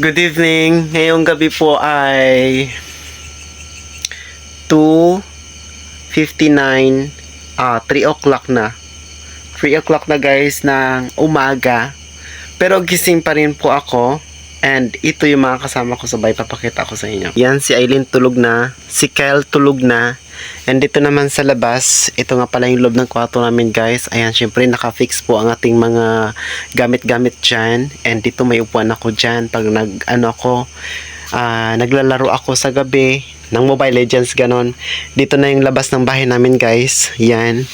Good evening. Ngayong gabi po ay 2:59, 3 o'clock na. 3 o'clock na guys ng umaga. Pero gising pa rin po ako. And ito yung mga kasama ko sabay papakita ko sa inyo. Yan, si Aileen tulog na. Si Kyle tulog na. And dito naman sa labas, ito nga pala yung loob ng kwarto namin guys. Ayan, syempre nakafix po ang ating mga gamit-gamit dyan. And dito may upuan ako dyan pag naglalaro ako sa gabi ng Mobile Legends ganon. Dito na yung labas ng bahay namin guys. Yan.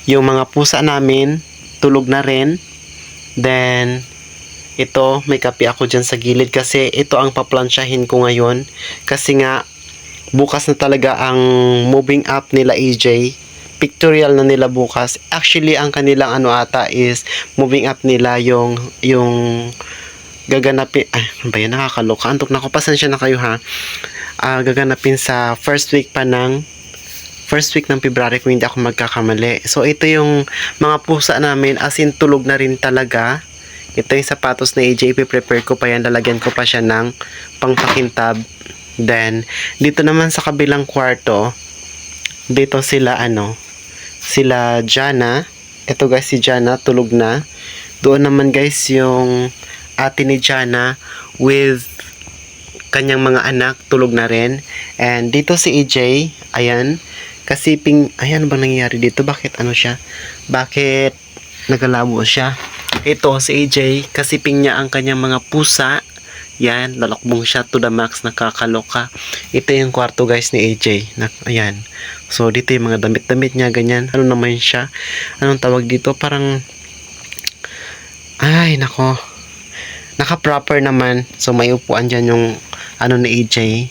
Yung mga pusa namin tulog na rin. Then ito, may kape ako dyan sa gilid kasi ito ang paplansyahin ko ngayon. Kasi nga, bukas na talaga ang moving up nila AJ. Pictorial na nila bukas. Actually, ang kanilang ata is moving up nila yung gaganapin. Ay, ano ba yan? Nakakaloka. Antok na ako. Pasensya na kayo ha. Gaganapin sa first week ng February kung hindi ako magkakamali. So, ito yung mga pusa namin as in tulog na rin talaga. Ito yung sapatos na AJ, prepare ko pa yan, lalagyan ko pa siya ng pangpakintab. Then, dito naman sa kabilang kwarto, dito sila Jana. Ito guys, si Jana, tulog na. Doon naman guys, yung ate ni Jana with kanyang mga anak, tulog na rin. And dito si AJ, ayan, kasiping, ayan bang nangyayari dito? Bakit Bakit nagalabo siya? Ito si AJ, kasiping niya ang kanyang mga pusa. Yan, lalakbong siya to the max, nakakaloka. Ito yung kwarto guys ni AJ. Ayan. So dito yung mga damit-damit niya, ganyan. Ano naman siya? Anong tawag dito? Parang, ay nako. Naka-proper naman. So may upuan dyan yung ni AJ.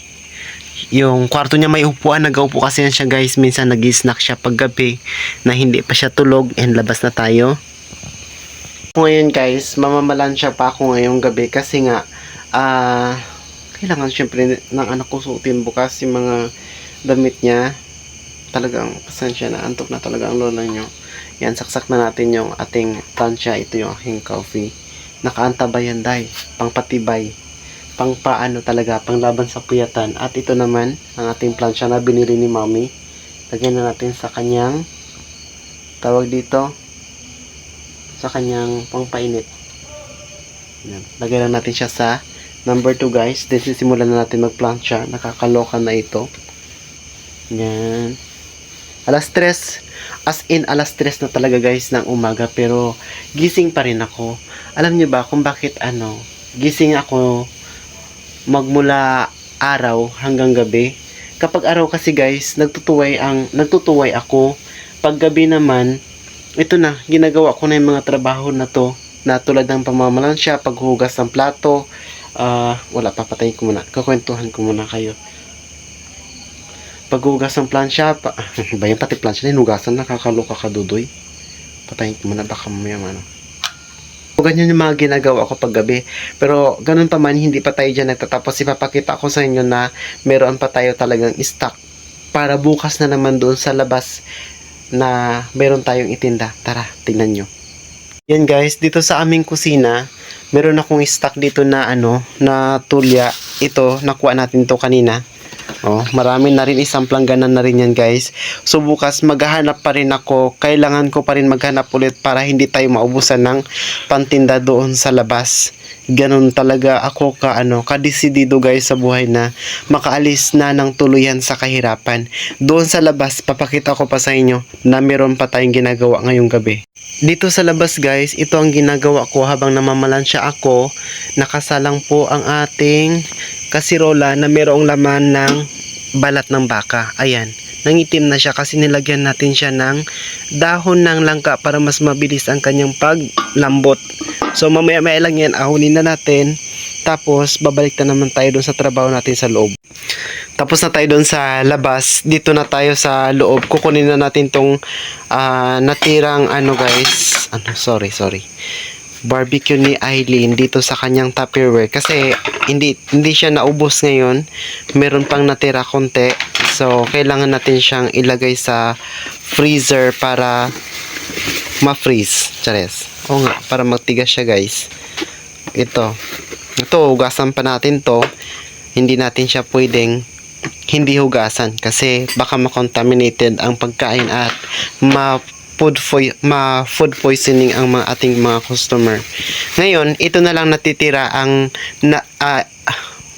Yung kwarto niya may upuan, nag-upo kasi yan siya guys. Minsan nag-snack siya paggabi na hindi pa siya tulog and labas na tayo. Ngayon guys, mamamalansya pa ako ngayong gabi kasi nga kailangan syempre ng anak ko suotin bukas yung mga damit niya. Talagang pasensya na, antok na talaga ang lola nyo. Yan, saksak na natin yung ating plancha. Ito yung aking coffee. Nakaantabayan day, pangpatibay, talaga, panglaban sa puyatan. At ito naman ang ating plancha na binili ni mommy. Lagyan na natin sa kanyang tawag dito, sa kanyang pangpainit. Yan. Lagay lang natin siya sa number 2 guys. Then sisimulan na natin magplansya. Nakakaloka na ito. Yan. Alas 3. As in alas 3 na talaga guys ng umaga. Pero gising pa rin ako. Alam niyo ba kung bakit gising ako magmula araw hanggang gabi? Kapag araw kasi guys, nagtutuway ako. Pag gabi naman, ito na, ginagawa ko na yung mga trabaho na to, na tulad ng pamamalansya, paghugas ng plato. Wala, papatayin ko muna, kakwentuhan ko muna kayo. Paghugas ng plansya, bayan pati plansya na hinugasan, nakakaloka ka dudoy. Patayin ko muna, baka mamaya So, ganyan yung mga ginagawa ko paggabi. Pero ganun pa man, hindi pa tayo dyan nagtatapos. Ipapakita ko sa inyo na meron pa tayo talagang stock para bukas na naman doon sa labas na meron tayong itinda. Tara, tingnan nyo. Yan guys, dito sa aming kusina, meron akong stock dito na na tulya. Ito, nakuha natin to kanina. Marami na rin, isang planggana na rin yan guys. So bukas maghahanap pa rin ako. Kailangan ko pa rin maghanap ulit para hindi tayo maubusan ng pantinda doon sa labas. Ganun talaga ako kadesidido guys sa buhay na makaalis na ng tuluyan sa kahirapan. Doon sa labas, papakita ko pa sa inyo na meron pa tayong ginagawa ngayong gabi. Dito sa labas guys, ito ang ginagawa ko habang namamalansya ako. Nakasalang po ang ating kasirola na merong laman ng balat ng baka. Ayan, nangitim na siya kasi nilagyan natin siya ng dahon ng langka para mas mabilis ang kanyang paglambot. So mamaya-maya lang yan, ahunin na natin. Tapos babalik na naman tayo doon sa trabaho natin sa loob. Tapos na tayo doon sa labas. Dito na tayo sa loob. Kukunin na natin tong natirang guys. Sorry. Barbecue ni Aileen dito sa kanyang Tupperware. Kasi hindi siya naubos ngayon. Meron pang natira konti. So kailangan natin siyang ilagay sa freezer para ma-freeze. Chares. Oo nga, para magtigas siya guys. Ito. Ito, hugasan pa natin to. Hindi natin siya pwedeng hindi hugasan kasi baka ma-contaminated ang pagkain at food poisoning ang mga ating mga customer. Ngayon, ito na lang natitira ang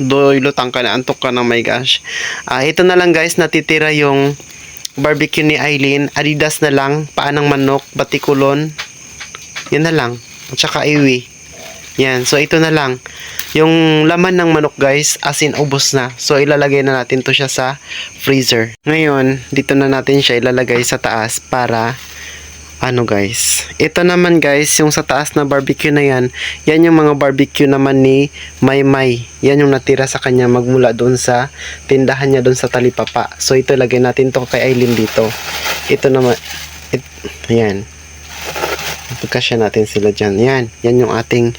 doy lutang ka na, antok ka na, my gosh. Ito na lang guys, natitira yung barbecue ni Eileen. Adidas na lang, paa ng manok, batikulon. Yan na lang. At saka iwi. Yan, so ito na lang. Yung laman ng manok guys, as in ubos na. So ilalagay na natin to siya sa freezer. Ngayon, dito na natin siya ilalagay sa taas para guys. Ito naman guys, yung sa taas na barbecue na yan, yan yung mga barbecue naman ni Maymay. Yan yung natira sa kanya magmula doon sa tindahan niya doon sa Talipapa. So ito lagay natin to kay Eileen dito. Ito naman, yan. Pagkasya natin sila dyan. Yan. Yan yung ating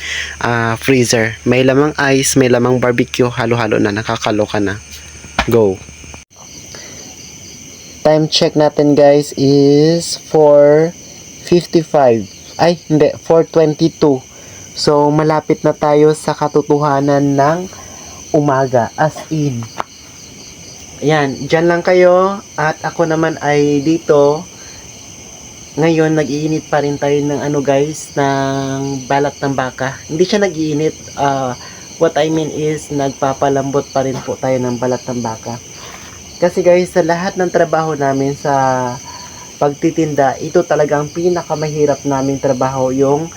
freezer. May lamang ice, may lamang barbecue. Halo-halo na. Nakakaloka na. Go. Time check natin guys is 4:55. Ay, hindi. 4:22. So, malapit na tayo sa katotohanan ng umaga. As in. Yan. Dyan lang kayo. At ako naman ay dito. Ngayon, nag-iinit pa rin tayo ng guys, ng balat ng baka. Hindi siya nag-iinit. What I mean is, nagpapalambot pa rin po tayo ng balat ng baka. Kasi guys, sa lahat ng trabaho namin sa pagtitinda, ito talagang pinakamahirap naming trabaho, yung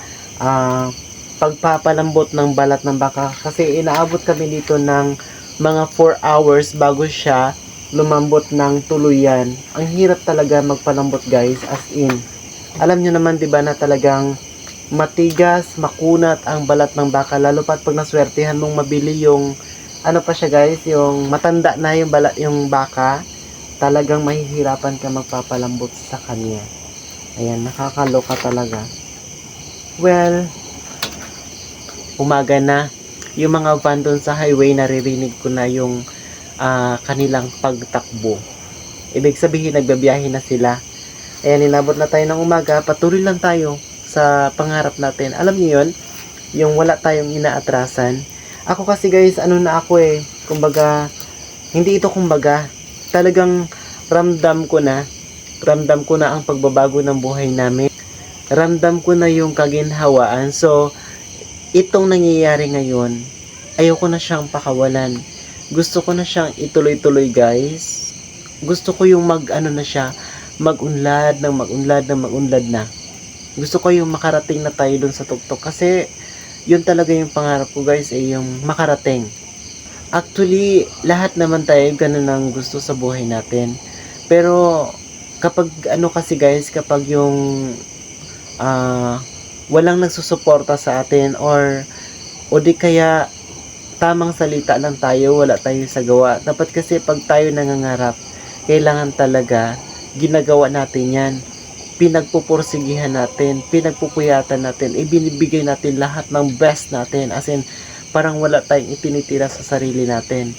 pagpapalambot ng balat ng baka. Kasi inaabot kami dito ng mga 4 hours bago siya lumambot ng tuluyan. Ang hirap talaga magpalambot guys, as in. Alam nyo naman 'di ba na talagang matigas, makunat ang balat ng baka, lalo pa pag naswertehan mong mabili yung pa siya guys, yung matanda na yung balat yung baka, talagang mahihirapan ka magpapalambot sa kanya. Ayan, nakakaloka talaga. Well, umaga na. Yung mga van doon sa highway, naririnig ko na yung kanilang pagtakbo. Ibig sabihin, nagbabiyahe na sila. Ayan, inabot na tayo ng umaga. Patuloy lang tayo sa pangarap natin. Alam niyo yun, yung wala tayong inaatrasan. Ako kasi guys, na ako kumbaga, hindi ito kumbaga, talagang ramdam ko na ang pagbabago ng buhay namin. Ramdam ko na yung kaginhawaan. So, itong nangyayari ngayon, ayoko na siyang pakawalan. Gusto ko na siyang ituloy-tuloy guys. Gusto ko yung na siya, mag-unlad na. Gusto ko yung makarating na tayo dun sa tuktok. Kasi yun talaga yung pangarap ko guys, yung makarating. Actually, lahat naman tayo ganun ang gusto sa buhay natin. Pero kapag kasi guys, kapag yung walang nagsusuporta sa atin, o di kaya tamang salita lang tayo, wala tayo sa gawa. Dapat kasi pag tayo nangangarap, kailangan talaga ginagawa natin yan. Pinagpupursigihan natin, pinagpupuyatan natin, ibinibigay natin lahat ng best natin. As in, parang wala tayong itinitira sa sarili natin.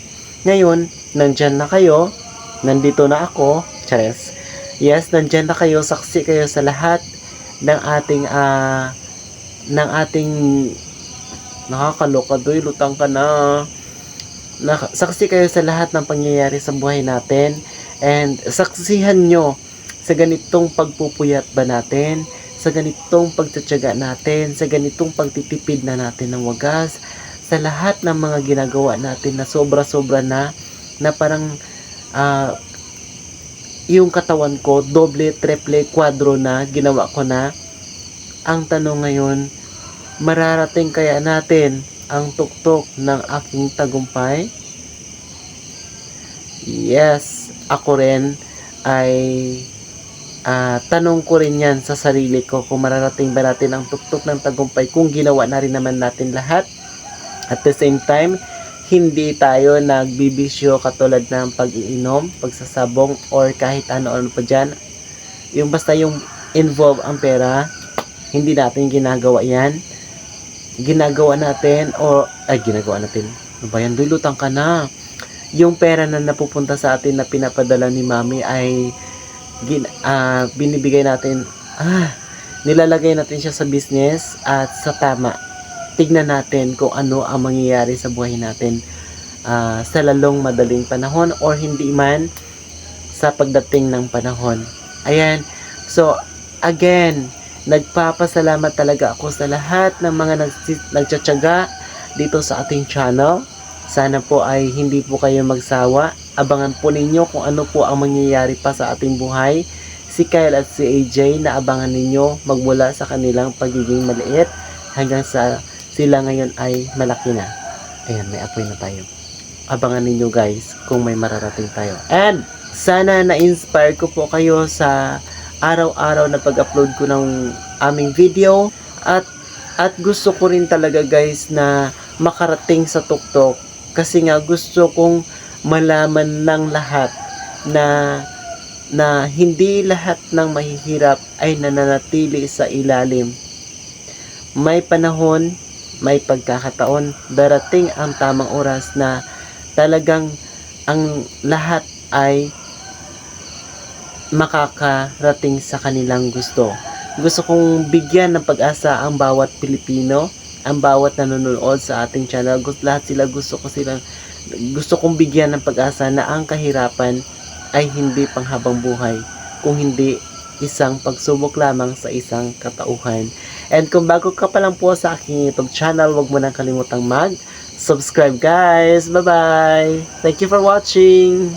Ngayon, nandyan na kayo, nandito na ako, chares. Yes, nandyan na kayo, saksi kayo sa lahat ng ating nakakaloka, doy, lutang ka na. Saksi kayo sa lahat ng pangyayari sa buhay natin. And saksihan nyo sa ganitong pagpupuyat ba natin, sa ganitong pagtsatsaga natin, sa ganitong pagtitipid na natin ng wagas, sa lahat ng mga ginagawa natin na sobra-sobra na parang yung katawan ko, doble, triple, kwadro na, ginawa ko na. Ang tanong ngayon, mararating kaya natin ang tuktok ng aking tagumpay? Yes, ako rin ay tanong ko rin yan sa sarili ko, kung mararating ba natin ang tuktok ng tagumpay kung ginawa na rin naman natin lahat. At the same time, hindi tayo nagbibisyo katulad ng pag-iinom, pagsasabong, or kahit ano-ano pa dyan. Yung basta yung involve ang pera, hindi natin ginagawa yan. Ginagawa natin, ano ba yan? Dulutang ka na. Yung pera na napupunta sa atin na pinapadala ni mami ay binibigay natin, nilalagay natin siya sa business at sa tama. tignan natin kung ano ang mangyayari sa buhay natin sa lalong madaling panahon or hindi man sa pagdating ng panahon. Ayan. So, again, nagpapasalamat talaga ako sa lahat ng mga nagtsatsaga dito sa ating channel. Sana po ay hindi po kayo magsawa. Abangan po ninyo kung ano po ang mangyayari pa sa ating buhay. Si Kyle at si AJ na abangan ninyo magmula sa kanilang pagiging maliit hanggang sa sila ngayon ay malaki na. Ayan, may apoy na tayo. Abangan ninyo guys kung may mararating tayo. And sana na-inspire ko po kayo sa araw-araw na pag-upload ko ng aming video at gusto ko rin talaga guys na makarating sa TukTok kasi nga gusto kong malaman ng lahat na hindi lahat ng mahihirap ay nananatili sa ilalim. May panahon, may pagkakataon, darating ang tamang oras na talagang ang lahat ay makakarating sa kanilang gusto. Gusto kong bigyan ng pag-asa ang bawat Pilipino, ang bawat nanonood sa ating channel. Gusto kong bigyan ng pag-asa na ang kahirapan ay hindi panghabang buhay, kung hindi isang pagsubok lamang sa isang katauhan. And kung bago ka pa lang po sa aking YouTube channel, huwag mo nang kalimutang mag-subscribe guys. Bye-bye! Thank you for watching!